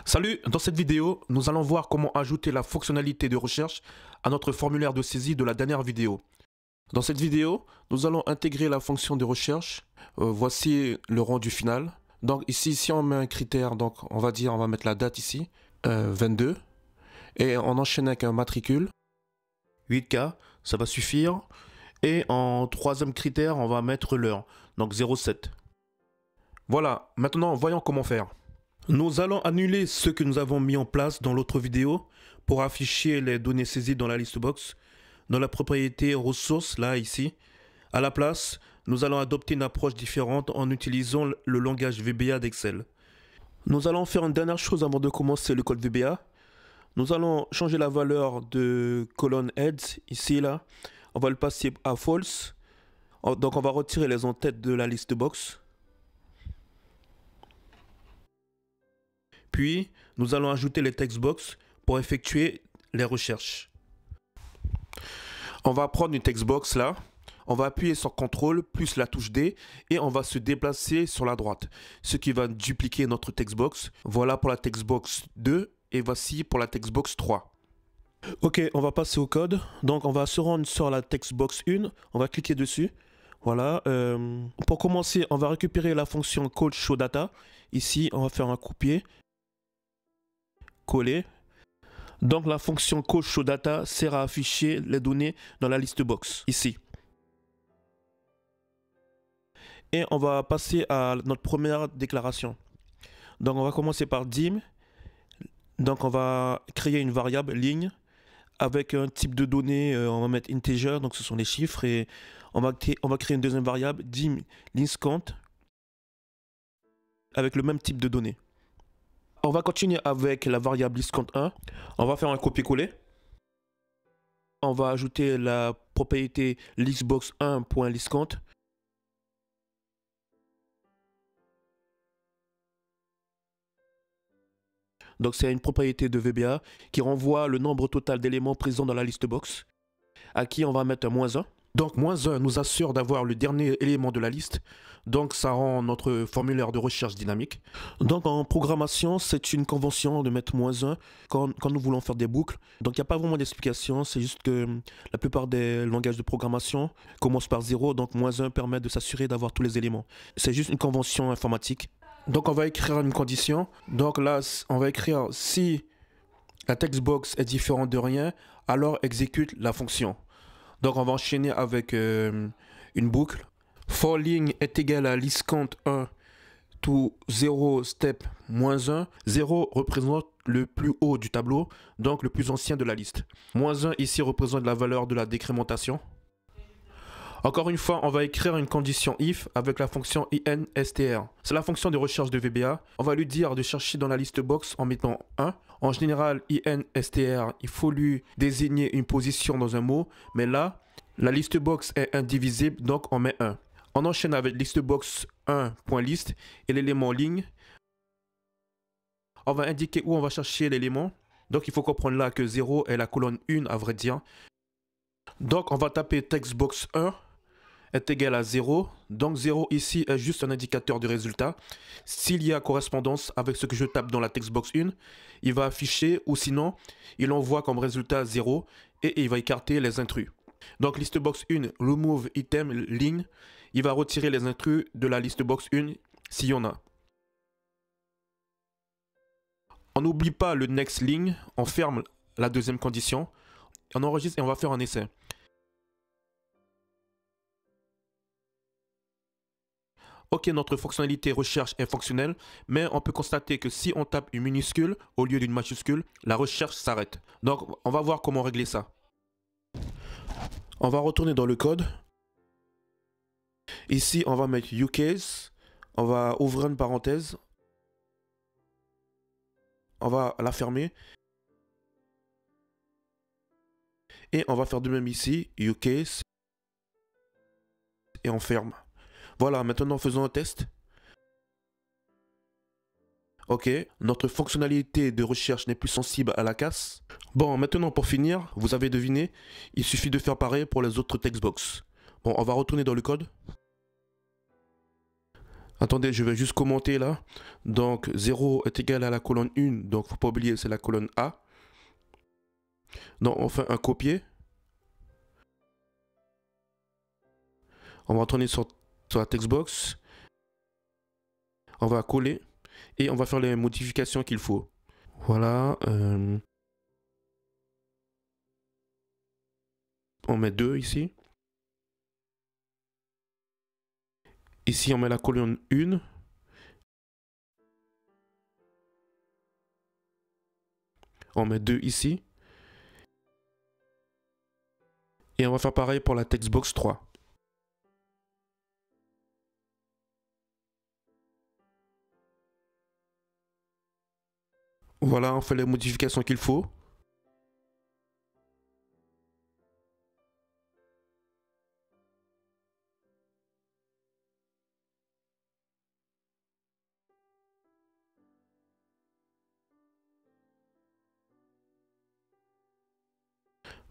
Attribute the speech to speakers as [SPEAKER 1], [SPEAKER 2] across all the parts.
[SPEAKER 1] Salut, dans cette vidéo, nous allons voir comment ajouter la fonctionnalité de recherche à notre formulaire de saisie de la dernière vidéo. Dans cette vidéo, nous allons intégrer la fonction de recherche. Voici le rendu final. Donc ici, si on met un critère, donc on va mettre la date ici, 22. Et on enchaîne avec un matricule, 8K, ça va suffire. Et en troisième critère, on va mettre l'heure, donc 07. Voilà, maintenant voyons comment faire. Nous allons annuler ce que nous avons mis en place dans l'autre vidéo pour afficher les données saisies dans la liste box. Dans la propriété ressources, là, ici, à la place, nous allons adopter une approche différente en utilisant le langage VBA d'Excel. Nous allons faire une dernière chose avant de commencer le code VBA. Nous allons changer la valeur de colonne heads, ici, là. On va le passer à false. Donc on va retirer les en-têtes de la liste box. Puis, nous allons ajouter les textbox pour effectuer les recherches. On va prendre une textbox là, on va appuyer sur CTRL plus la touche D et on va se déplacer sur la droite, ce qui va dupliquer notre textbox. Voilà pour la textbox 2 et voici pour la textbox 3. Ok, on va passer au code. Donc, on va se rendre sur la textbox 1, on va cliquer dessus. Voilà, pour commencer, on va récupérer la fonction call show data. Ici, on va faire un copier. Coller. Donc la fonction call show data sert à afficher les données dans la liste box, ici. Et on va passer à notre première déclaration. Donc on va commencer par dim. Donc on va créer une variable ligne avec un type de données, on va mettre integer, donc ce sont les chiffres, et on va créer une deuxième variable dim linscount avec le même type de données. On va continuer avec la variable listCount1. On va faire un copier-coller. On va ajouter la propriété listbox1.listCount. Donc c'est une propriété de VBA qui renvoie le nombre total d'éléments présents dans la liste box, à qui on va mettre un -1. Donc -1 nous assure d'avoir le dernier élément de la liste. Donc ça rend notre formulaire de recherche dynamique. Donc en programmation, c'est une convention de mettre -1 quand nous voulons faire des boucles. Donc il n'y a pas vraiment d'explication, c'est juste que la plupart des langages de programmation commencent par 0. Donc -1 permet de s'assurer d'avoir tous les éléments. C'est juste une convention informatique. Donc on va écrire une condition. Donc là, on va écrire si la textbox est différente de rien, alors exécute la fonction. Donc on va enchaîner avec une boucle. For ligne est égal à listCount1 to 0 step -1. 0 représente le plus haut du tableau, donc le plus ancien de la liste. -1 ici représente la valeur de la décrémentation. Encore une fois, on va écrire une condition if avec la fonction instr. C'est la fonction de recherche de VBA. On va lui dire de chercher dans la liste box en mettant 1. En général, instr, il faut lui désigner une position dans un mot, mais là, la liste box est indivisible, donc on met 1. On enchaîne avec listebox 1.list et l'élément ligne. On va indiquer où on va chercher l'élément. Donc il faut comprendre là que 0 est la colonne 1 à vrai dire. Donc on va taper textbox 1 est égal à 0. Donc 0 ici est juste un indicateur de résultat. S'il y a correspondance avec ce que je tape dans la textbox 1, il va afficher ou sinon il envoie comme résultat 0 et il va écarter les intrus. Donc listebox 1 remove item ligne, il va retirer les intrus de la listebox 1 s'il y en a. On n'oublie pas le next ligne, on ferme la deuxième condition, on enregistre et on va faire un essai. Ok, notre fonctionnalité recherche est fonctionnelle, mais on peut constater que si on tape une minuscule au lieu d'une majuscule, la recherche s'arrête. Donc on va voir comment régler ça. On va retourner dans le code. Ici, on va mettre uCase. On va ouvrir une parenthèse. On va la fermer. Et on va faire de même ici, uCase. Et on ferme. Voilà, maintenant faisons un test. Ok, notre fonctionnalité de recherche n'est plus sensible à la casse. Bon, maintenant pour finir, vous avez deviné, il suffit de faire pareil pour les autres textbox. Bon, on va retourner dans le code. Attendez, je vais juste commenter là. Donc 0 est égal à la colonne 1, donc faut pas oublier, c'est la colonne A. Donc on fait un copier. On va retourner sur la textbox. On va coller et on va faire les modifications qu'il faut. Voilà. On met 2 ici. Ici, on met la colonne 1. On met 2 ici. Et on va faire pareil pour la textbox 3. Voilà, on fait les modifications qu'il faut.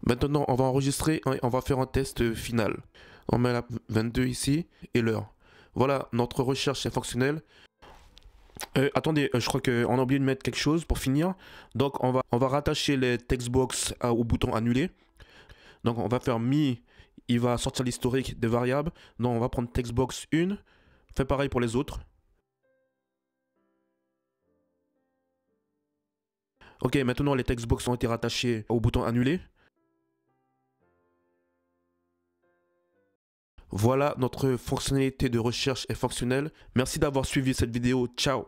[SPEAKER 1] Maintenant, on va enregistrer et on va faire un test final. On met la 22 ici et l'heure. Voilà, notre recherche est fonctionnelle. Attendez, je crois qu'on a oublié de mettre quelque chose pour finir. Donc, on va rattacher les textbox au bouton annuler. Donc, on va faire mi, il va sortir l'historique des variables. Donc, on va prendre textbox 1. Fait pareil pour les autres. Ok, maintenant les textbox ont été rattachés au bouton annuler. Voilà, notre fonctionnalité de recherche est fonctionnelle. Merci d'avoir suivi cette vidéo. Ciao!